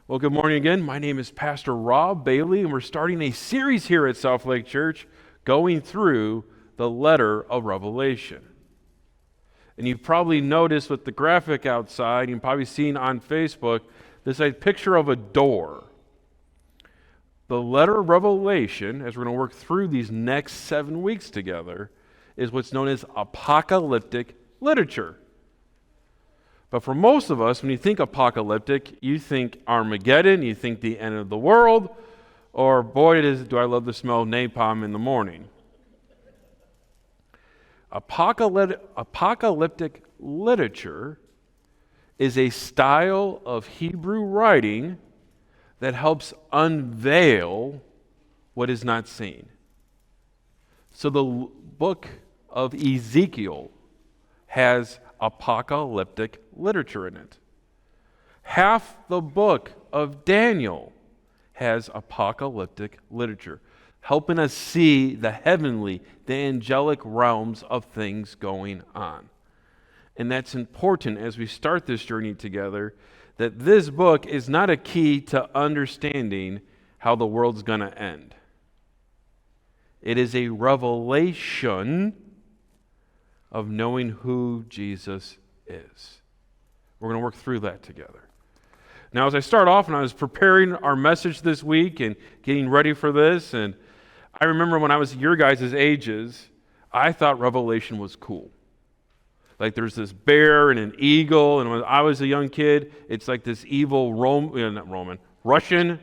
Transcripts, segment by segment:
Well, good morning again. My name is Pastor Rob Bailey, and we're starting a series here at South Lake Church going through the letter of Revelation. And you've probably noticed with the graphic outside, you've probably seen on Facebook, this is a picture of a door. The letter of Revelation, as we're going to work through these next 7 weeks together, is what's known as apocalyptic literature. But for most of us, when you think apocalyptic, you think Armageddon, you think the end of the world, or boy, do I love the smell of napalm in the morning. Apocalyptic literature is a style of Hebrew writing that helps unveil what is not seen. So the book of Ezekiel has apocalyptic literature in it. Half the book of Daniel has apocalyptic literature, helping us see the heavenly, the angelic realms of things going on. And that's important as we start this journey together, that this book is not a key to understanding how the world's going to end. It is a revelation of knowing who Jesus is. We're going to work through that together. Now, as I start off, and I was preparing our message this week and getting ready for this, and I remember when I was your guys' ages, I thought Revelation was cool. Like there's this bear and an eagle, and when I was a young kid, it's like this evil Russian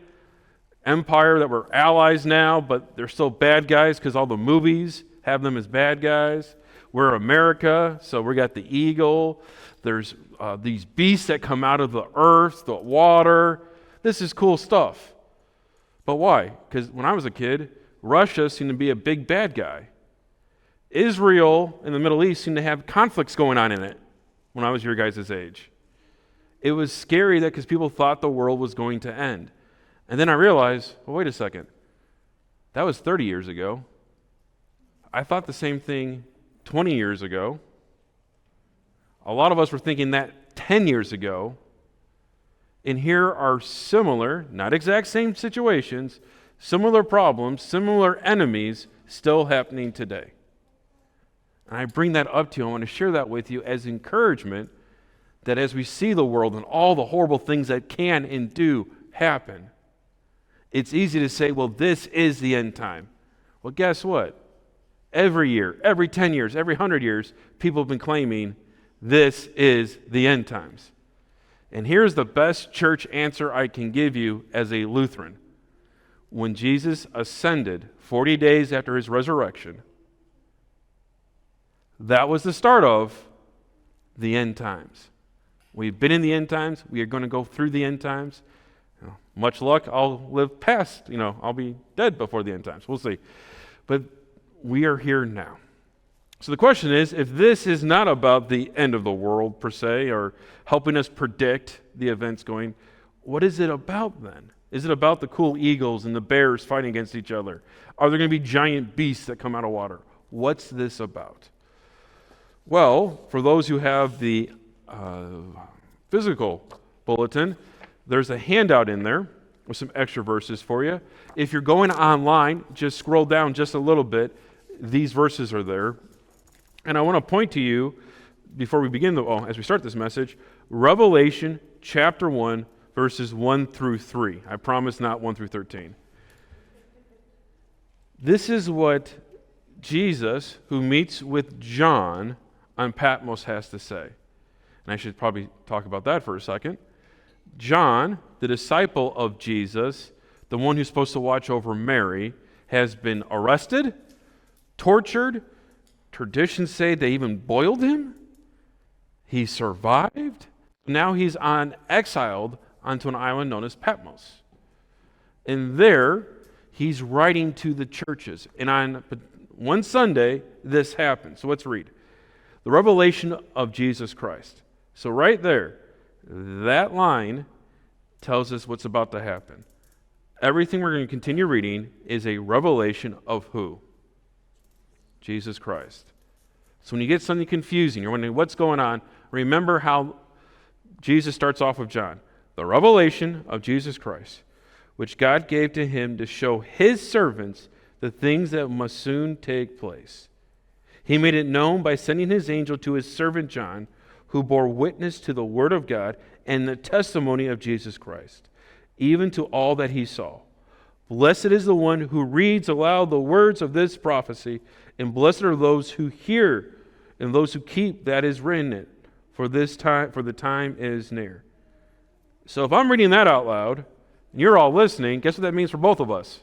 empire that we're allies now, but they're still bad guys because all the movies have them as bad guys. We're America, so we got the eagle. There's these beasts that come out of the earth, the water. This is cool stuff. But why? Because when I was a kid, Russia seemed to be a big bad guy. Israel in the Middle East seemed to have conflicts going on in it when I was your guys' age. It was scary that because people thought the world was going to end. And then I realized, well, wait a second. That was 30 years ago. I thought the same thing 20 years ago. A lot of us were thinking that 10 years ago. And here are similar, not exact same situations, similar problems, similar enemies still happening today. And I bring that up to you. I want to share that with you as encouragement that as we see the world and all the horrible things that can and do happen, it's easy to say, well, this is the end time. Well, guess what? Every year, every 10 years, every 100 years, people have been claiming this is the end times. And here's the best church answer I can give you as a Lutheran. When Jesus ascended 40 days after his resurrection, that was the start of the end times. We've been in the end times. We are going to go through the end times. Much luck, I'll live past, I'll be dead before the end times. We'll see. But we are here now. So the question is, if this is not about the end of the world per se, or helping us predict the events going, what is it about then? Is it about the cool eagles and the bears fighting against each other? Are there going to be giant beasts that come out of water? What's this about? Well, for those who have the physical bulletin, there's a handout in there with some extra verses for you. If you're going online, just scroll down just a little bit. These verses are there. And I want to point to you, before we begin, as we start this message, Revelation chapter 1, verses 1 through 3. I promise not 1 through 13. This is what Jesus, who meets with John on Patmos, has to say. And I should probably talk about that for a second. John, the disciple of Jesus, the one who's supposed to watch over Mary, has been arrested, tortured. Traditions say they even boiled him. He survived. Now he's exiled onto an island known as Patmos. And there, he's writing to the churches. And on one Sunday, this happened. So let's read. The revelation of Jesus Christ. So right there, that line tells us what's about to happen. Everything we're going to continue reading is a revelation of who? Jesus Christ. So when you get something confusing, you're wondering what's going on, remember how Jesus starts off with John. the revelation of Jesus Christ, which God gave to him to show his servants the things that must soon take place. He made it known by sending his angel to his servant John, who bore witness to the word of God and the testimony of Jesus Christ, even to all that he saw. Blessed is the one who reads aloud the words of this prophecy, and blessed are those who hear and those who keep that is written in it, for the time is near. So if I'm reading that out loud, and you're all listening, guess what that means for both of us?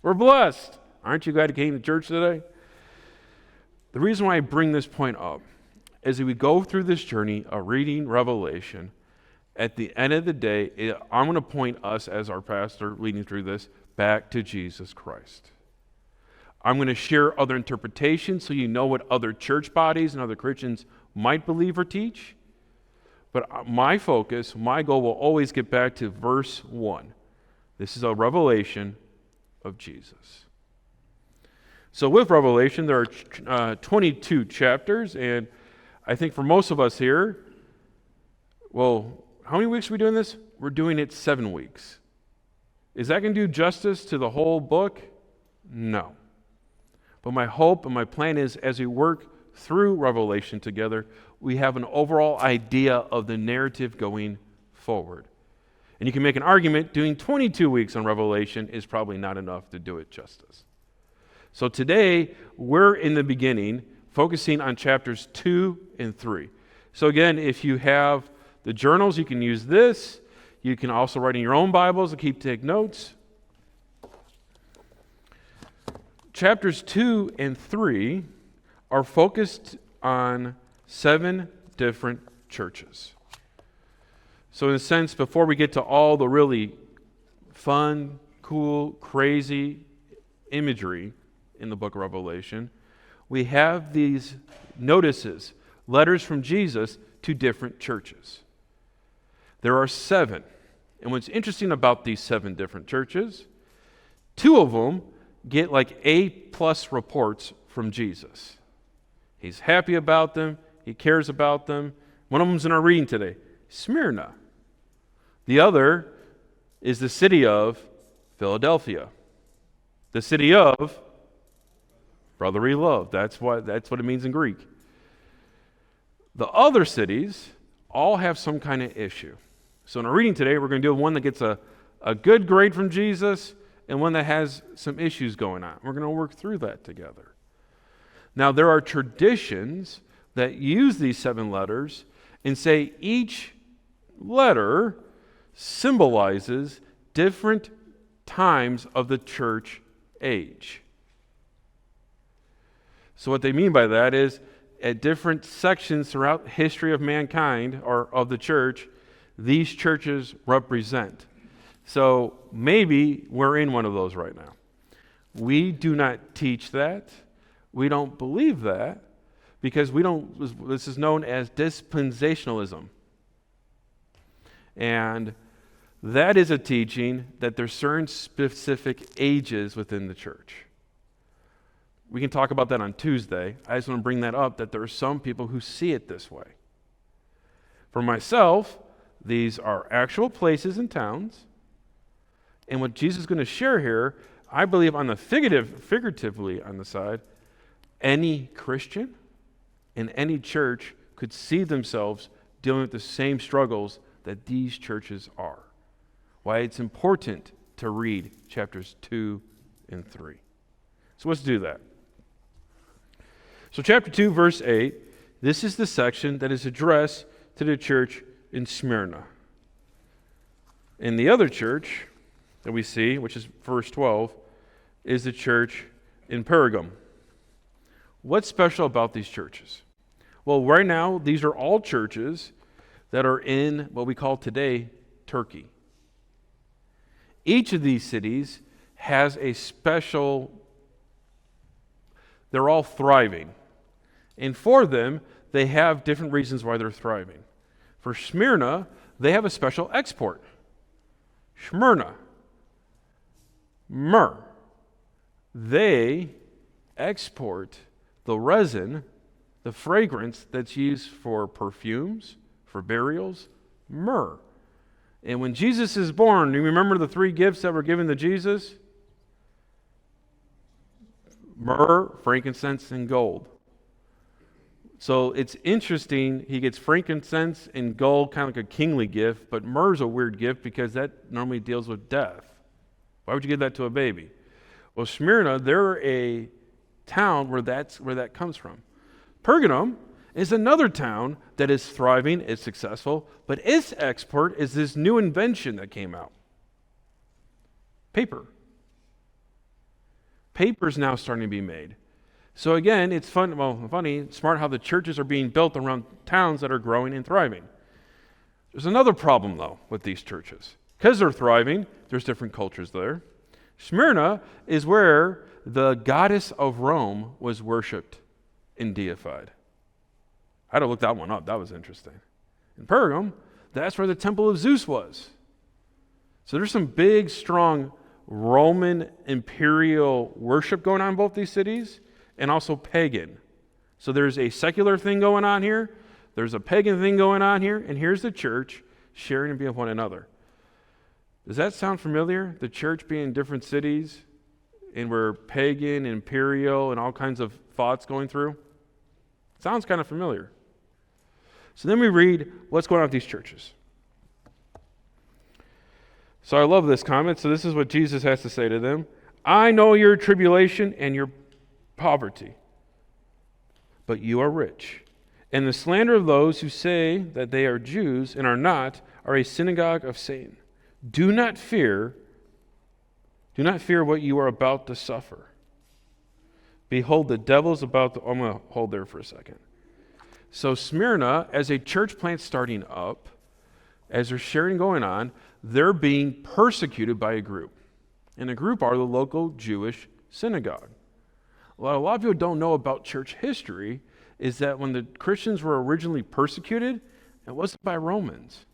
We're blessed. Aren't you glad you came to church today? The reason why I bring this point up is that we go through this journey of reading Revelation. At the end of the day, I'm going to point us, as our pastor leading through this, back to Jesus Christ. I'm going to share other interpretations so you know what other church bodies and other Christians might believe or teach. But my focus, my goal will always get back to verse 1. This is a revelation of Jesus. So with Revelation, there are 22 chapters, and I think for most of us here, well, how many weeks are we doing this? We're doing it 7 weeks. Is that going to do justice to the whole book? No. But my hope and my plan is, as we work through Revelation together, we have an overall idea of the narrative going forward. And you can make an argument doing 22 weeks on Revelation is probably not enough to do it justice. So today, we're in the beginning, focusing on chapters 2 and 3. So again, if you have the journals, you can use this. You can also write in your own Bibles and take notes. Chapters 2 and 3 are focused on 7 different churches. So in a sense, before we get to all the really fun, cool, crazy imagery in the book of Revelation, we have these notices, letters from Jesus to different churches. There are 7. And what's interesting about these 7 different churches, 2 of them get like A+ reports from Jesus. He's happy about them. He cares about them. One of them's in our reading today, Smyrna. The other is the city of Philadelphia. The city of brotherly love. That's what it means in Greek. The other cities all have some kind of issue. So in our reading today, we're going to do one that gets a good grade from Jesus and one that has some issues going on. We're going to work through that together. Now, there are traditions that use these 7 letters and say each letter symbolizes different times of the church age. So what they mean by that is at different sections throughout history of mankind or of the church, these churches represent. So maybe we're in one of those right now. We do not teach that. We don't believe that because this is known as dispensationalism. And that is a teaching that there's certain specific ages within the church. We can talk about that on Tuesday. I just want to bring that up, that there are some people who see it this way. For myself, these are actual places and towns. And what Jesus is going to share here, I believe on the figuratively on the side, any Christian in any church could see themselves dealing with the same struggles that these churches are. Why it's important to read chapters 2 and 3. So let's do that. So chapter 2, verse 8, this is the section that is addressed to the church in Smyrna. And the other church that we see, which is verse 12, is the church in Pergamum. What's special about these churches? Well, right now, these are all churches that are in what we call today Turkey. Each of these cities has a special, they're all thriving. And for them, they have different reasons why they're thriving. For Smyrna, they have a special export. Smyrna, myrrh. They export the resin, the fragrance that's used for perfumes, for burials, myrrh. And when Jesus is born, you remember the 3 gifts that were given to Jesus? Myrrh, frankincense, and gold. So it's interesting, he gets frankincense and gold, kind of like a kingly gift, but myrrh's a weird gift because that normally deals with death. Why would you give that to a baby? Well, Smyrna, they're a town where that comes from. Pergamum is another town that is thriving, is successful, but its export is this new invention that came out. Paper. Paper's now starting to be made. So again, it's funny, smart how the churches are being built around towns that are growing and thriving. There's another problem, though, with these churches. Because they're thriving, there's different cultures there. Smyrna is where the goddess of Rome was worshipped and deified. I had to look that one up. That was interesting. In Pergamum, that's where the temple of Zeus was. So there's some big, strong Roman imperial worship going on in both these cities, and also pagan. So there's a secular thing going on here, there's a pagan thing going on here, and here's the church sharing and being with one another. Does that sound familiar? The church being in different cities, and we're pagan, imperial, and all kinds of thoughts going through? Sounds kind of familiar. So then we read what's going on with these churches. So I love this comment. So this is what Jesus has to say to them. I know your tribulation and your poverty, but you are rich. And the slander of those who say that they are Jews and are not are a synagogue of Satan. Do not fear what you are about to suffer. Behold, the devil's about to... I'm going to hold there for a second. So Smyrna, as a church plant starting up, as they're sharing going on, they're being persecuted by a group. And the group are the local Jewish synagogue. What a lot of people don't know about church history is that when the Christians were originally persecuted, it wasn't by Romans.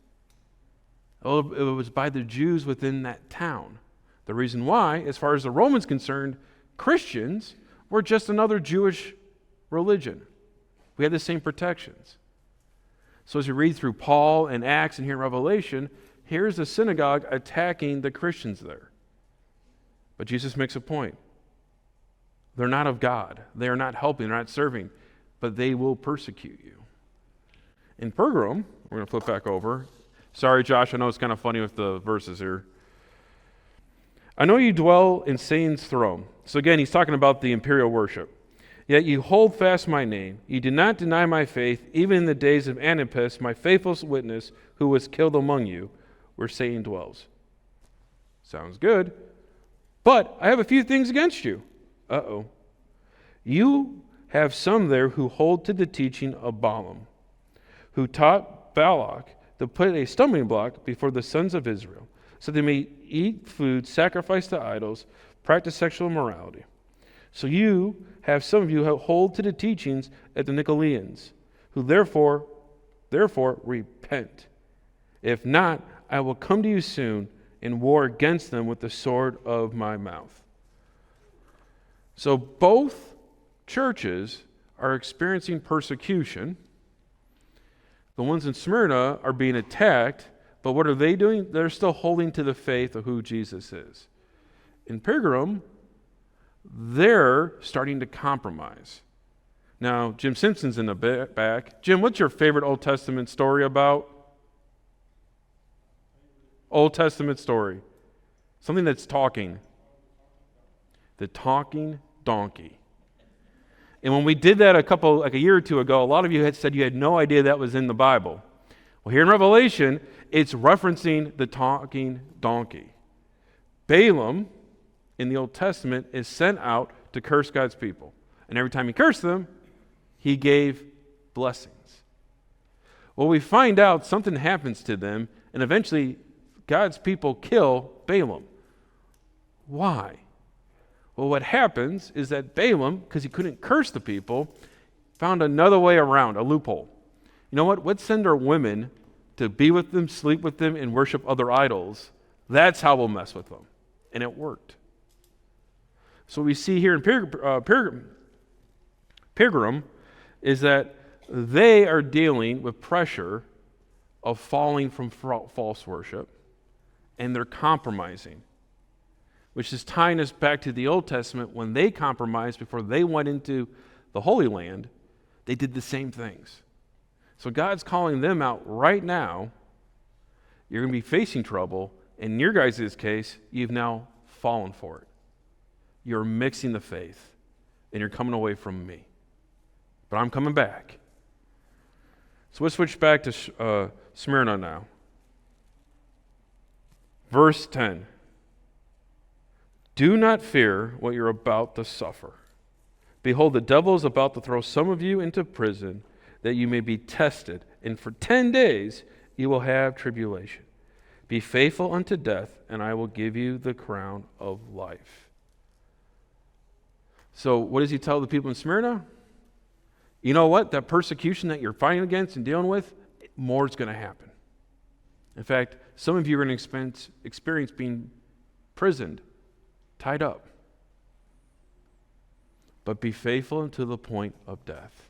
It was by the Jews within that town. The reason why, as far as the Romans concerned, Christians were just another Jewish religion. We had the same protections. So as you read through Paul and Acts and here in Revelation, here's the synagogue attacking the Christians there. But Jesus makes a point. They're not of God. They are not helping. They're not serving. But they will persecute you. In Pergamum, we're going to flip back over. Sorry, Josh, I know it's kind of funny with the verses here. I know you dwell in Satan's throne. So again, he's talking about the imperial worship. Yet you hold fast my name. You did not deny my faith, even in the days of Antipas, my faithful witness, who was killed among you, where Satan dwells. Sounds good. But I have a few things against you. Uh-oh. You have some there who hold to the teaching of Balaam, who taught Balak to put a stumbling block before the sons of Israel, so they may eat food sacrificed to idols, practice sexual immorality. So you have some of you who hold to the teachings of the Nicolaitans, who therefore repent. If not, I will come to you soon and war against them with the sword of my mouth. So both churches are experiencing persecution. The ones in Smyrna are being attacked, but what are they doing? They're still holding to the faith of who Jesus is. In Pergamum, they're starting to compromise. Now, Jim Simpson's in the back. Jim, what's your favorite Old Testament story about? Old Testament story. Something that's talking. The talking donkey. And when we did that a year or two ago, a lot of you had said you had no idea that was in the Bible. Well, here in Revelation, it's referencing the talking donkey. Balaam, in the Old Testament, is sent out to curse God's people. And every time he cursed them, he gave blessings. Well, we find out something happens to them, and eventually God's people kill Balaam. Why? Well, what happens is that Balaam, because he couldn't curse the people, found another way around, a loophole. You know what? Let's send our women to be with them, sleep with them, and worship other idols. That's how we'll mess with them. And it worked. So what we see here in Pergamum is that they are dealing with pressure of falling from false worship, and they're compromising, which is tying us back to the Old Testament. When they compromised before they went into the Holy Land, they did the same things. So God's calling them out right now. You're going to be facing trouble. In your guys' case, you've now fallen for it. You're mixing the faith, and you're coming away from me. But I'm coming back. So let's switch back to Smyrna now. Verse 10. Do not fear what you're about to suffer. Behold, the devil is about to throw some of you into prison, that you may be tested, and for 10 days you will have tribulation. Be faithful unto death, and I will give you the crown of life. So what does he tell the people in Smyrna? You know what? That persecution that you're fighting against and dealing with, more is going to happen. In fact, some of you are going to experience being imprisoned, tied up. But be faithful unto the point of death.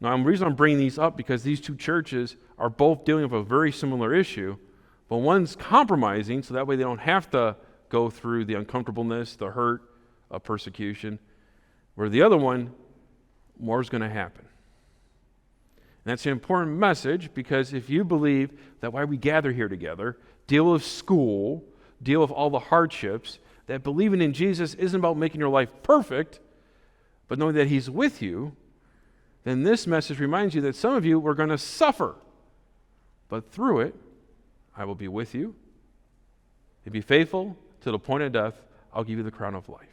Now, the reason I'm bringing these up because these two churches are both dealing with a very similar issue, but one's compromising so that way they don't have to go through the uncomfortableness, the hurt of persecution, where the other one, more is going to happen. And that's an important message because if you believe that why we gather here together, deal with school, deal with all the hardships, that believing in Jesus isn't about making your life perfect, but knowing that He's with you, then this message reminds you that some of you were going to suffer. But through it, I will be with you. And be faithful to the point of death, I'll give you the crown of life.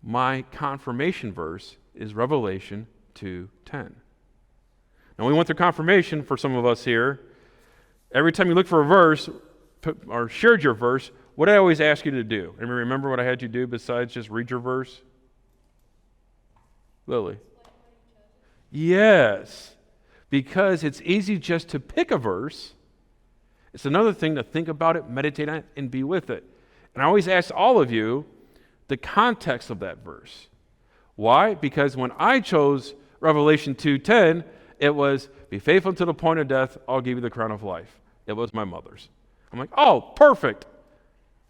My confirmation verse is Revelation 2:10. Now, we went through confirmation for some of us here. Every time you look for a verse or shared your verse, what did I always ask you to do? And remember what I had you do besides just read your verse? Lily? Yes. Because it's easy just to pick a verse. It's another thing to think about it, meditate on it, and be with it. And I always ask all of you the context of that verse. Why? Because when I chose Revelation 2:10, it was, be faithful to the point of death, I'll give you the crown of life. It was my mother's. I'm like, oh, perfect.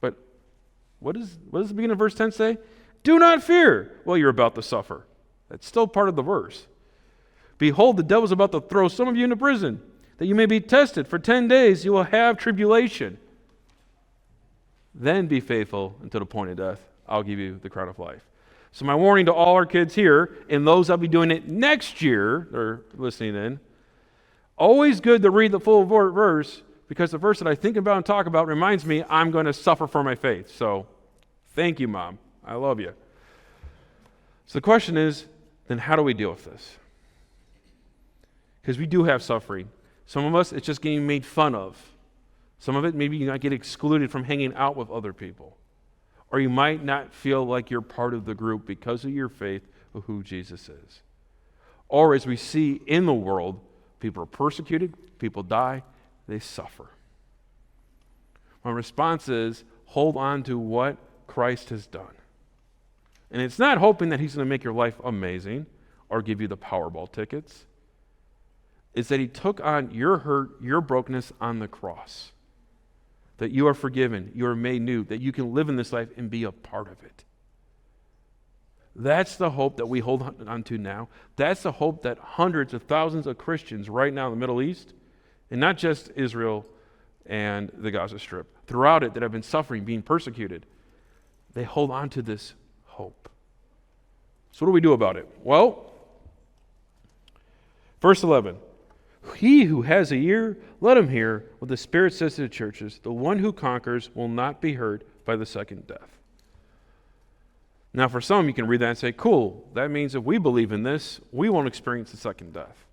But what does the beginning of verse 10 say? Do not fear what you're about to suffer. That's still part of the verse. Behold, the devil's about to throw some of you into prison, that you may be tested. For 10 days you will have tribulation. Then be faithful until the point of death. I'll give you the crown of life. So my warning to all our kids here, and those that'll be doing it next year, or listening in, always good to read the full verse, because the verse that I think about and talk about reminds me I'm going to suffer for my faith. So thank you, Mom. I love you. So the question is, then how do we deal with this? Because we do have suffering. Some of us, it's just getting made fun of. Some of it, maybe you might get excluded from hanging out with other people. Or you might not feel like you're part of the group because of your faith of who Jesus is. Or as we see in the world, people are persecuted, people die, they suffer. My response is, hold on to what Christ has done. And it's not hoping that He's going to make your life amazing or give you the Powerball tickets. It's that He took on your hurt, your brokenness on the cross. That you are forgiven, you are made new, that you can live in this life and be a part of it. That's the hope that we hold on to now. That's the hope that hundreds of thousands of Christians right now in the Middle East, and not just Israel and the Gaza Strip, throughout it that have been suffering, being persecuted, they hold on to this hope. So what do we do about it? Well, verse 11. He who has an ear, let him hear what the Spirit says to the churches. The one who conquers will not be hurt by the second death. Now, for some, you can read that and say, cool, that means if we believe in this, we won't experience the second death.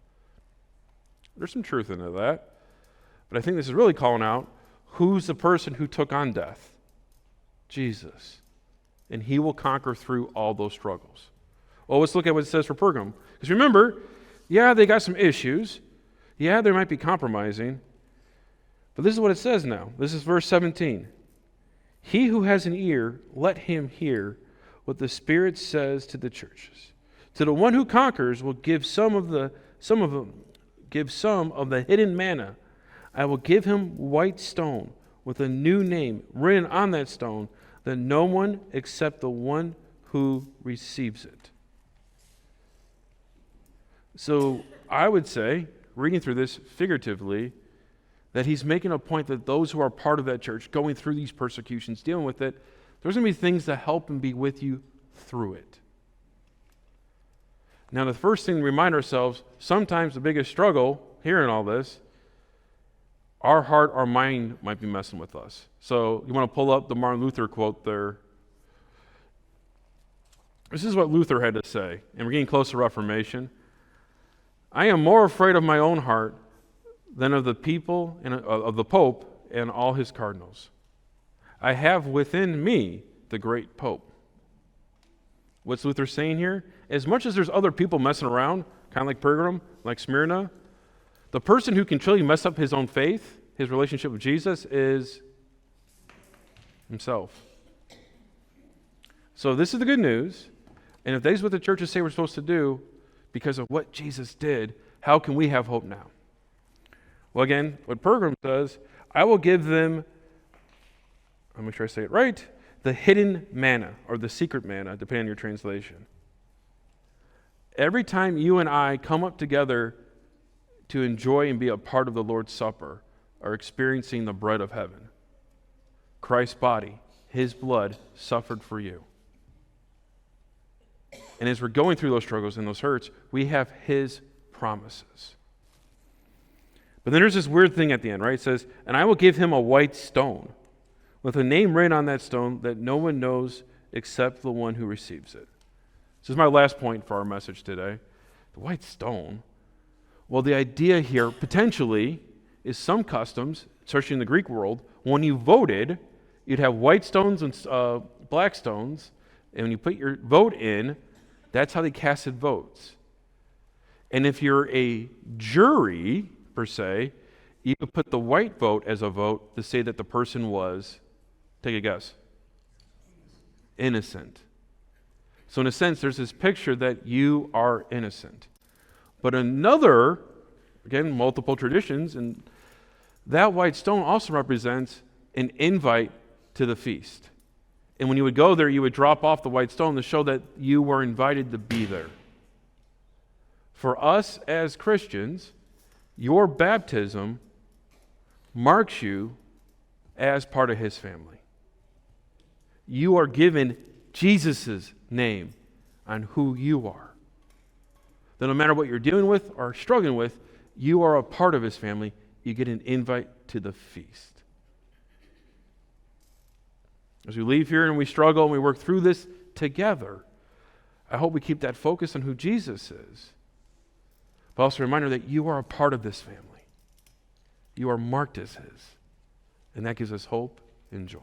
There's some truth into that. But I think this is really calling out, who's the person who took on death? Jesus. And He will conquer through all those struggles. Well, let's look at what it says for Pergamum. Because remember, yeah, they got some issues. Yeah, there might be compromising, but this is what it says now. This is verse 17. He who has an ear, let him hear what the Spirit says to the churches. To the one who conquers will give some of the give some of the hidden manna. I will give him white stone with a new name written on that stone, that no one except the one who receives it. So I would say, reading through this figuratively, that he's making a point that those who are part of that church, going through these persecutions, dealing with it, there's going to be things that help and be with you through it. Now, the first thing to remind ourselves, sometimes the biggest struggle here in all this, our heart, our mind might be messing with us. So you want to pull up the Martin Luther quote there. This is what Luther had to say, and we're getting close to Reformation. I am more afraid of my own heart than of the people and of the Pope and all his cardinals. I have within me the great Pope. What's Luther saying here? As much as there's other people messing around, kind of like Pergamum, like Smyrna, the person who can truly mess up his own faith, his relationship with Jesus, is himself. So this is the good news. And if that's what the churches say we're supposed to do, because of what Jesus did, how can we have hope now? Well, again, what Pergamum says, I will give them, I'll make sure I say it right, the hidden manna, or the secret manna, depending on your translation. Every time you and I come up together to enjoy and be a part of the Lord's Supper, are experiencing the bread of heaven. Christ's body, his blood, suffered for you. And as we're going through those struggles and those hurts, we have his promises. But then there's this weird thing at the end, right? It says, and I will give him a white stone with a name written on that stone that no one knows except the one who receives it. This is my last point for our message today. The white stone. Well, the idea here, potentially, is some customs, especially in the Greek world, when you voted, you'd have white stones and black stones, and when you put your vote in, that's how they casted votes. And if you're a jury, per se, you could put the white vote as a vote to say that the person was, take a guess, innocent. So in a sense, there's this picture that you are innocent. But another, again, multiple traditions, and that white stone also represents an invite to the feast. And when you would go there, you would drop off the white stone to show that you were invited to be there. For us as Christians, your baptism marks you as part of his family. You are given Jesus' name on who you are. That no matter what you're dealing with or struggling with, you are a part of his family. You get an invite to the feast. As we leave here and we struggle and we work through this together, I hope we keep that focus on who Jesus is. But also a reminder that you are a part of this family. You are marked as his. And that gives us hope and joy.